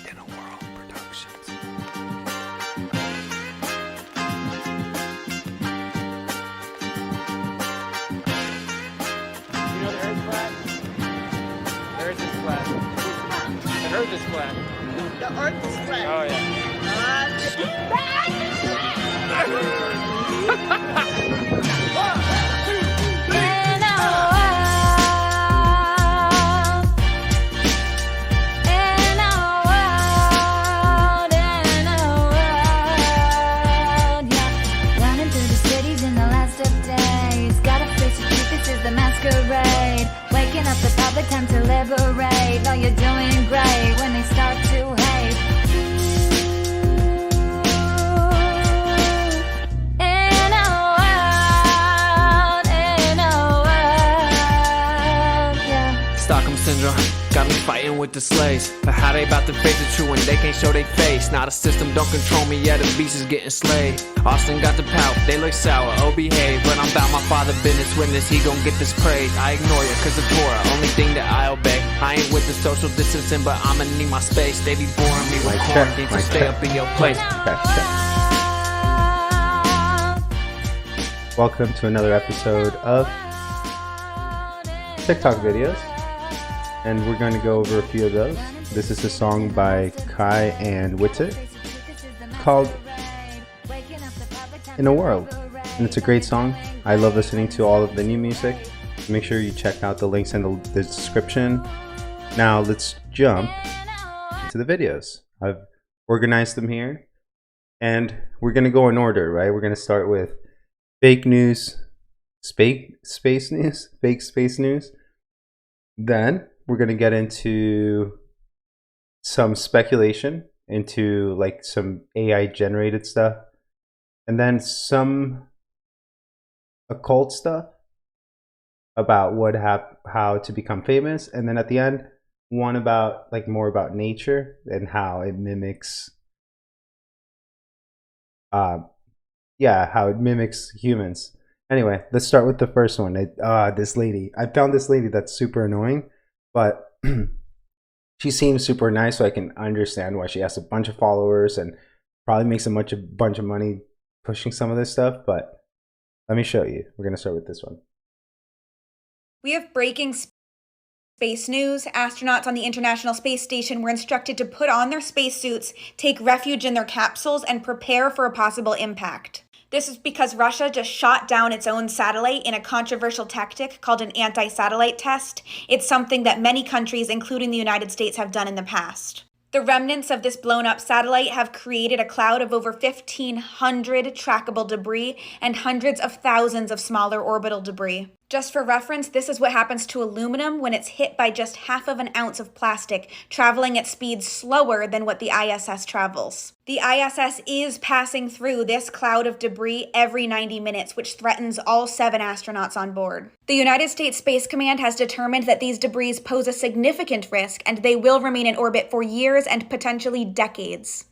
In a World Productions. You know the Earth's flat? The Earth is flat. The Earth is flat. The Earth is flat. Oh yeah. Waking up the public, time to liberate. No, you're doing great when they start to hate. In a world, yeah. Stockholm Syndrome got me fighting with the slaves. But how they about to face the truth when they can't show their face? Now the system don't control me, yeah, the beast is getting slayed. Austin got the pout, they look sour, oh behave. But I'm about my father business, witness, he gon' get this praise. I ignore you cause of Torah, only thing that I obey. I ain't with the social distancing, but I'ma need my space. They be boring me with quarantine, so stay up in your place. Welcome to another episode of TikTok videos, and we're going to go over a few of those. This is a song by Kai and Witsit called In a World, and it's a great song. I love listening to all of the new music. Make sure you check out the links in the description. Now let's jump into the videos. I've organized them here, and we're going to go in order, right? We're going to start with fake news, fake space news. Then we're going to get into some speculation into like some AI generated stuff, and then some occult stuff about how to become famous, and then at the end one about like more about nature and how it mimics how it mimics humans. Anyway, let's start with the first one. This lady, I found this lady that's super annoying, but she seems super nice, so I can understand why she has a bunch of followers and probably makes a bunch of money pushing some of this stuff. But let me show you. We're gonna start with this one. We have breaking space news. Astronauts on the International Space Station were instructed to put on their spacesuits, take refuge in their capsules, and prepare for a possible impact. This is because Russia just shot down its own satellite in a controversial tactic called an anti-satellite test. It's something that many countries, including the United States, have done in the past. The remnants of this blown-up satellite have created a cloud of over 1,500 trackable debris and hundreds of thousands of smaller orbital debris. Just for reference, this is what happens to aluminum when it's hit by just half of an ounce of plastic, traveling at speeds slower than what the ISS travels. The ISS is passing through this cloud of debris every 90 minutes, which threatens all 7 astronauts on board. The United States Space Command has determined that these debris pose a significant risk, and they will remain in orbit for years and potentially decades.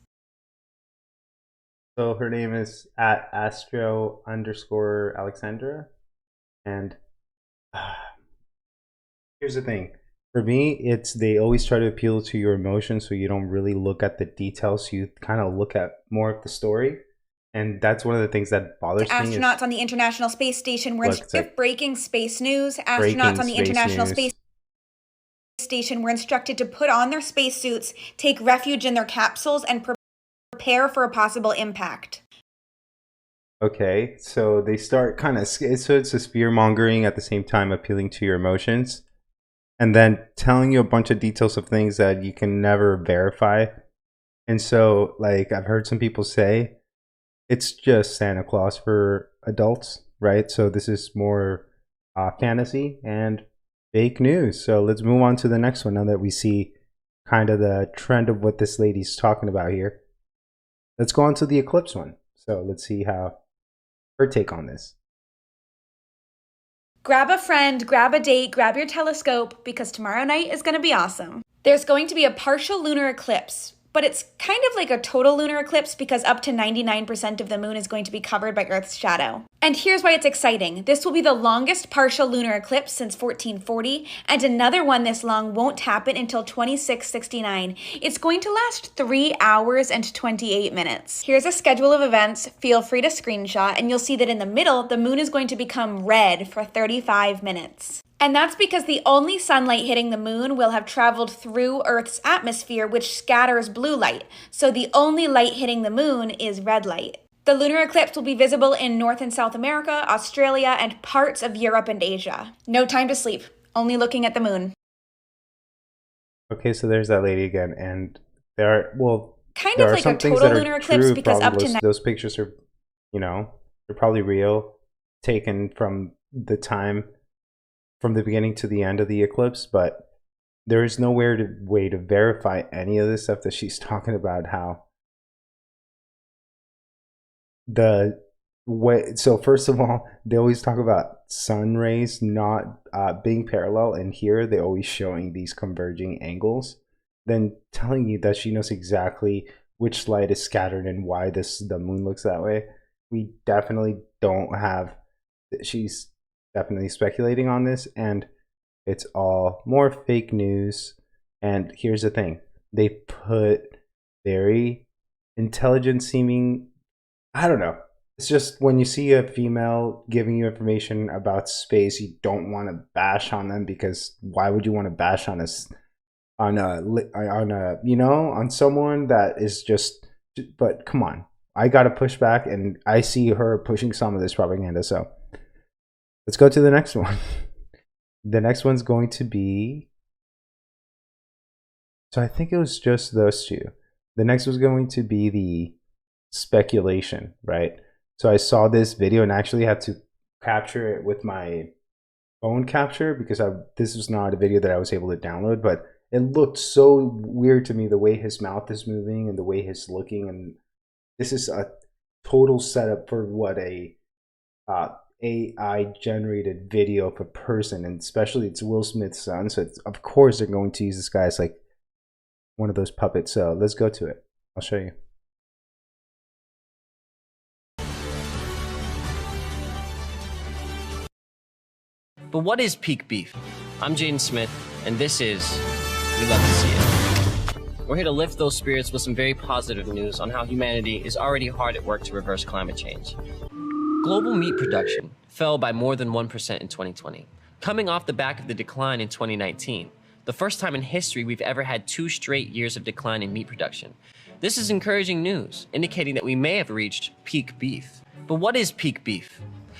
So her name is at Astro_Alexandra, and here's the thing. For me, it's they always try to appeal to your emotions, so you don't really look at the details. You kind of look at more of the story, and that's one of the things that bothers me. Astronauts on the International Space Station were breaking space news. Astronauts on the International Space Station were instructed to put on their spacesuits, take refuge in their capsules, and prepare for a possible impact. Okay, so they start kind of, so it's a fear mongering at the same time appealing to your emotions, and then telling you a bunch of details of things that you can never verify. And so, like, I've heard some people say it's just Santa Claus for adults, right? So this is more fantasy and fake news. So let's move on to the next one now that we see kind of the trend of what this lady's talking about here. Let's go on to the eclipse one. So let's see how her take on this. Grab a friend, grab a date, grab your telescope, because tomorrow night is going to be awesome. There's going to be a partial lunar eclipse. But it's kind of like a total lunar eclipse because up to 99% of the moon is going to be covered by Earth's shadow. And here's why it's exciting. This will be the longest partial lunar eclipse since 1440, and another one this long won't happen until 2669. It's going to last 3 hours and 28 minutes. Here's a schedule of events. Feel free to screenshot, and you'll see that in the middle, the moon is going to become red for 35 minutes. And that's because the only sunlight hitting the moon will have traveled through Earth's atmosphere, which scatters blue light. So the only light hitting the moon is red light. The lunar eclipse will be visible in North and South America, Australia, and parts of Europe and Asia. No time to sleep, only looking at the moon. Okay, so there's that lady again, and there are, well, Kind there of are like some a things total that are lunar eclipse true, because up probably to those pictures are, you know, they're probably real, taken from the time, from the beginning to the end of the eclipse, but there is nowhere to way to verify any of this stuff that she's talking about. How the way, so first of all, they always talk about sun rays not being parallel, and here they're always showing these converging angles, then telling you that she knows exactly which light is scattered and why the moon looks that way. We definitely don't have, she's definitely speculating on this, and it's all more fake news. And here's the thing, they put very intelligent seeming, I don't know, it's just when you see a female giving you information about space, you don't want to bash on them, because why would you want to bash on us on a you know, on someone that is just, but come on, I gotta push back, and I see her pushing some of this propaganda. So let's go to the next one. The next one's going to be, so I think it was just those two. The next was going to be the speculation, right? So I saw this video and actually had to capture it with my phone capture, because this was not a video that I was able to download, but it looked so weird to me, the way his mouth is moving and the way he's looking. And this is a total setup for what a AI generated video of a person, and especially it's Will Smith's son, so it's, of course they're going to use this guy as like one of those puppets. So let's go to it. I'll show you. But what is peak beef? I'm Jaden Smith, and this is We Love to See It. We're here to lift those spirits with some very positive news on how humanity is already hard at work to reverse climate change. Global meat production fell by more than 1% in 2020, coming off the back of the decline in 2019, the first time in history we've ever had 2 straight years of decline in meat production. This is encouraging news, indicating that we may have reached peak beef. But what is peak beef?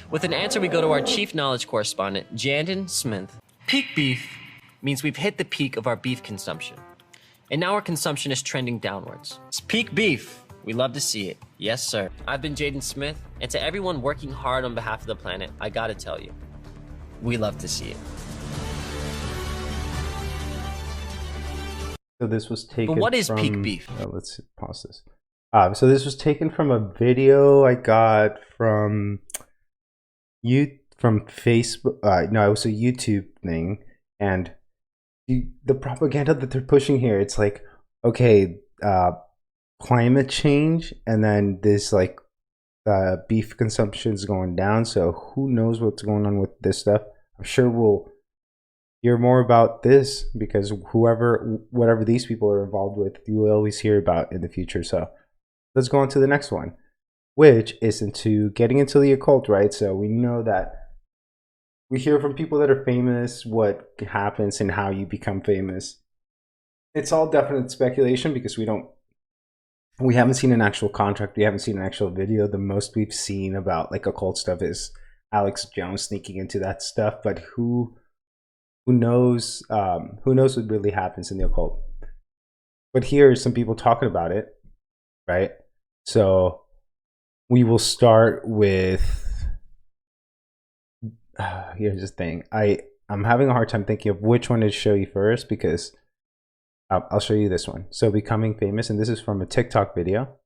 With an answer, we go to our chief knowledge correspondent, Jaden Smith. Peak beef means we've hit the peak of our beef consumption, and now our consumption is trending downwards. It's peak beef. We love to see it. Yes, sir. I've been Jaden Smith, and to everyone working hard on behalf of the planet, I gotta tell you, we love to see it. So this was taken. But what is from, peak beef? Let's pause this. So this was taken from a video I got from Facebook. No, it was a YouTube thing, and the propaganda that they're pushing here, it's like, okay, climate change, and then this like beef consumption is going down. So who knows what's going on with this stuff? I'm sure we'll hear more about this, because whatever these people are involved with, you will always hear about in the future. So let's go on to the next one, which is getting into the occult, right? So we know that we hear from people that are famous what happens and how you become famous. It's all definite speculation, because we haven't seen an actual contract, we haven't seen an actual video. The most we've seen about like occult stuff is Alex Jones sneaking into that stuff, but who knows what really happens in the occult. But here are some people talking about it, right? So we will start with here's the thing, I'm having a hard time thinking of which one to show you first, because I'll show you this one. So becoming famous, and this is from a TikTok video.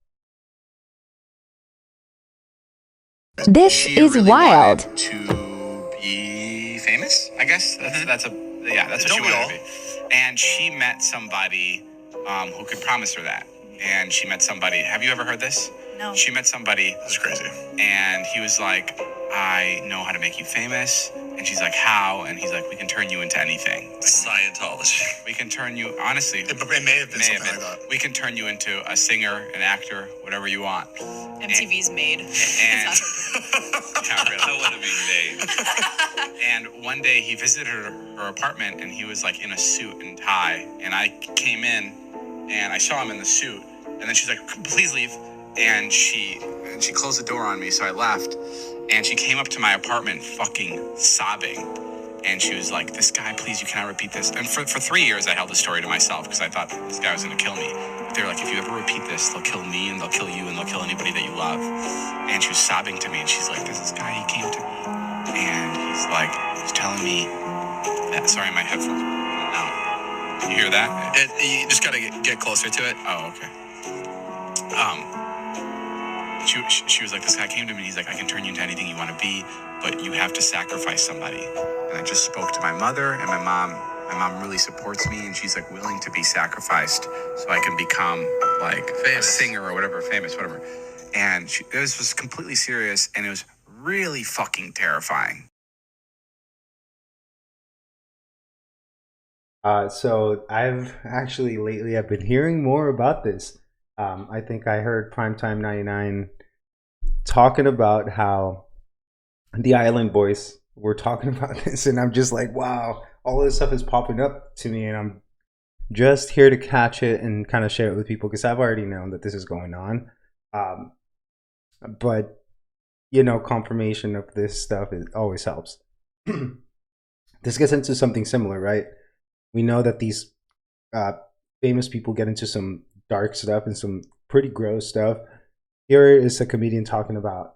This is really wild. wanted to be famous, I guess. That's what she wanted to be. And she met somebody who could promise her that. and she met somebody. Have you ever heard this? No. She met somebody. This is crazy. And he was like, I know how to make you famous. And she's like, how? And he's like, we can turn you into anything. Scientology. We can turn you, honestly. It may have been something like that. We can turn you into a singer, an actor, whatever you want. MTV's made. And Yeah, really. I want to be made. And one day he visited her apartment, and he was like in a suit and tie. And I came in, and I saw him in the suit. And then she's like, please leave. And she closed the door on me, so I left. And she came up to my apartment fucking sobbing. And she was like, this guy, please, you cannot repeat this. And for 3 years, I held the story to myself because I thought this guy was going to kill me. They're like, if you ever repeat this, they'll kill me and they'll kill you and they'll kill anybody that you love. And she was sobbing to me, and she's like, there's this guy, he came to me. And he's telling me that, sorry, my headphones are out. Can you hear that? You just got to get closer to it. Oh, okay. She was like, this guy came to me, he's like, I can turn you into anything you want to be, but you have to sacrifice somebody. And I just spoke to my mother and my mom. My mom really supports me, and she's like willing to be sacrificed so I can become like a singer or whatever, famous, whatever. And this was completely serious, and it was really fucking terrifying. So I've been hearing more about this. I think I heard Primetime 99 talking about how the Island Boys were talking about this, and I'm just like, wow, all this stuff is popping up to me, and I'm just here to catch it and kind of share it with people because I've already known that this is going on. But confirmation of this stuff always helps. This gets into something similar, right? We know that these famous people get into some dark stuff and some pretty gross stuff. Here is a comedian talking about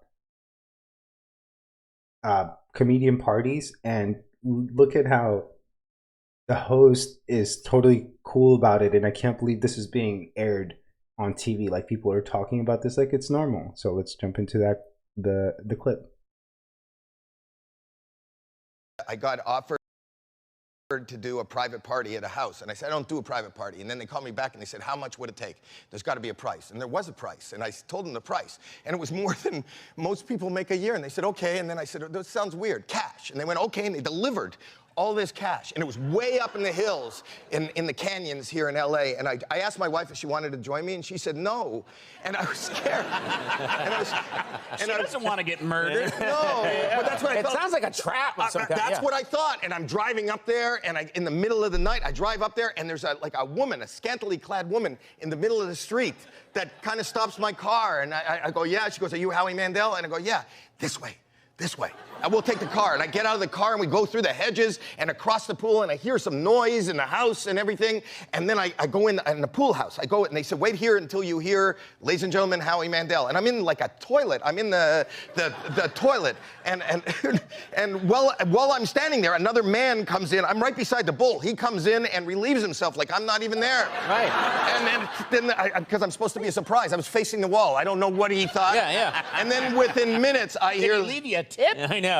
comedian parties, and look at how the host is totally cool about it, and I can't believe this is being aired on TV. Like, people are talking about this like it's normal. So let's jump into the clip. I got offered to do a private party at a house, and I said, I don't do a private party. And then they called me back and they said, how much would it take? There's got to be a price. And there was a price, and I told them the price, and it was more than most people make a year. And they said, okay. And then I said, this sounds weird, cash. And they went, okay. And they delivered all this cash, and it was way up in the hills in the canyons here in LA. And I asked my wife if she wanted to join me, and she said no. And I was scared. She doesn't want to get murdered. No, but that's what I thought. It sounds like a trap of some kind. That's what I thought. And I'm driving up there, and in the middle of the night, I drive up there, and there's a woman, a scantily clad woman, in the middle of the street that kind of stops my car. And I go, yeah. She goes, are you Howie Mandel? And I go, yeah. This way. I will take the car. And I get out of the car, and we go through the hedges and across the pool, and I hear some noise in the house and everything. And then I go in the pool house. I go, and they said, wait here until you hear, ladies and gentlemen, Howie Mandel. And I'm in like a toilet. I'm in the toilet. And while I'm standing there, another man comes in. I'm right beside the bull. He comes in and relieves himself like I'm not even there. Right. And then because I'm supposed to be a surprise, I was facing the wall. I don't know what he thought. Yeah. And then within minutes, I hear... Did he leave you a tip? I know.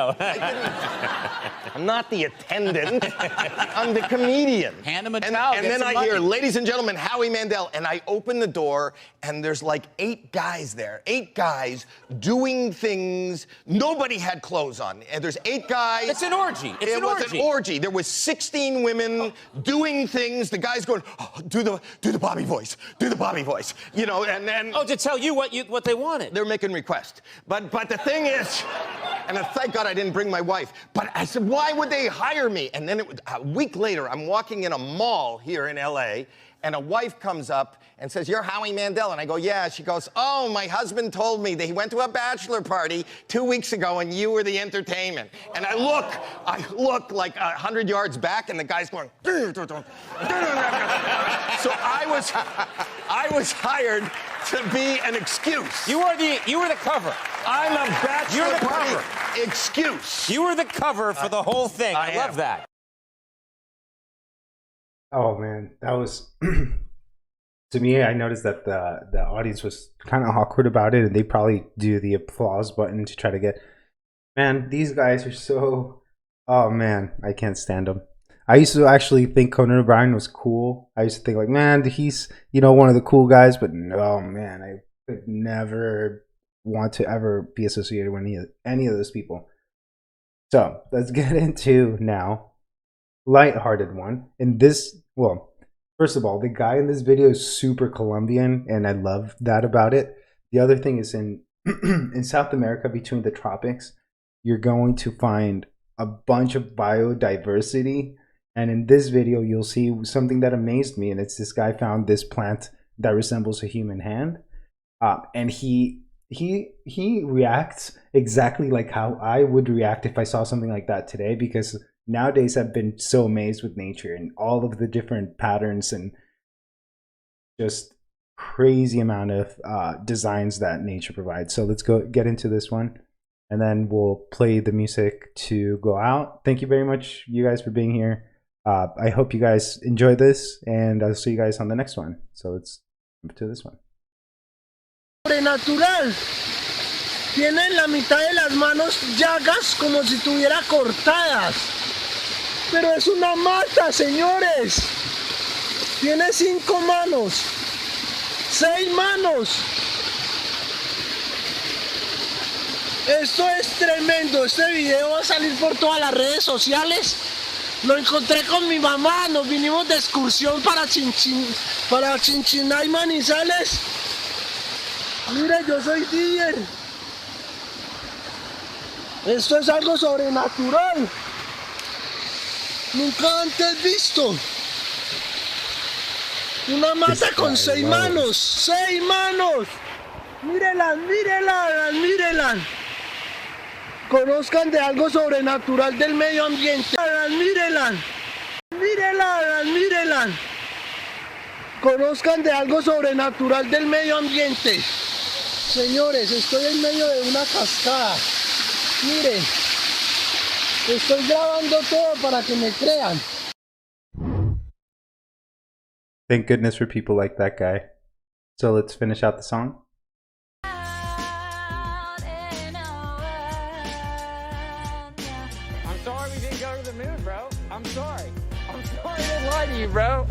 I'm not the attendant. I'm the comedian. Hand him a towel. And then I hear, ladies and gentlemen, Howie Mandel. And I open the door, and there's like 8 guys there. 8 guys doing things. Nobody had clothes on. And there's 8 guys. It's an orgy. It was an orgy. There was 16 women doing things. The guys going, oh, do the Bobby voice. Do the Bobby voice. And then... Oh, to tell you what they wanted. They're making requests. But the thing is... And thank God I didn't bring my wife. But I said, why would they hire me? And then a week later, I'm walking in a mall here in LA, and a wife comes up and says, you're Howie Mandel. And I go, yeah. She goes, oh, my husband told me that he went to a bachelor party 2 weeks ago, and you were the entertainment. And I look like 100 yards back, and the guy's going, so I was hired to be an excuse. You were the cover. I'm a bachelor party cover. Excuse. You were the cover for the whole thing. I love that. Oh man, that was to me. I noticed that the audience was kind of awkward about it, and they probably do the applause button to try to get. Man, these guys are so. Oh man, I can't stand them. I used to actually think Conan O'Brien was cool. I used to think like, man, he's, you know, one of the cool guys, but no, man, I could never want to ever be associated with any of those people. So let's get into now lighthearted one. In this, well, first of all, the guy in this video is super Colombian, and I love that about it. The other thing is in in South America, between the tropics, you're going to find a bunch of biodiversity. And in this video, you'll see something that amazed me, and it's this guy found this plant that resembles a human hand, and he reacts exactly like how I would react if I saw something like that today, because nowadays I've been so amazed with nature and all of the different patterns and just crazy amount of designs that nature provides. So let's go get into this one, and then we'll play the music to go out. Thank you very much, you guys, for being here. I hope you guys enjoy this, and I'll see you guys on the next one. So let's jump to this one. Sobrenatural. Tiene en la mitad de las manos llagas como si tuviera cortadas. Pero es una mata, señores. Tiene 5 manos. 6 manos. Esto es tremendo. Este video va a salir por todas las redes sociales. Lo encontré con mi mamá, nos vinimos de excursión para Chinchiná y Manizales. Mire, yo soy DJ. Esto es algo sobrenatural. Nunca antes visto. Una mata con 6 manos. 6 manos. Mírenlas, mírenlas, mírenlas. Conozcan de algo sobrenatural del medio ambiente. Mírenlas, mírenlas, mírenlas. Conozcan de algo sobrenatural del medio ambiente. Señores, estoy en medio de una cascada. Miren, estoy grabando todo para que me crean. Thank goodness for people like that guy. So let's finish out the song. I'm sorry we didn't go to the moon, bro. I'm sorry. I'm sorry I didn't lie to you, bro.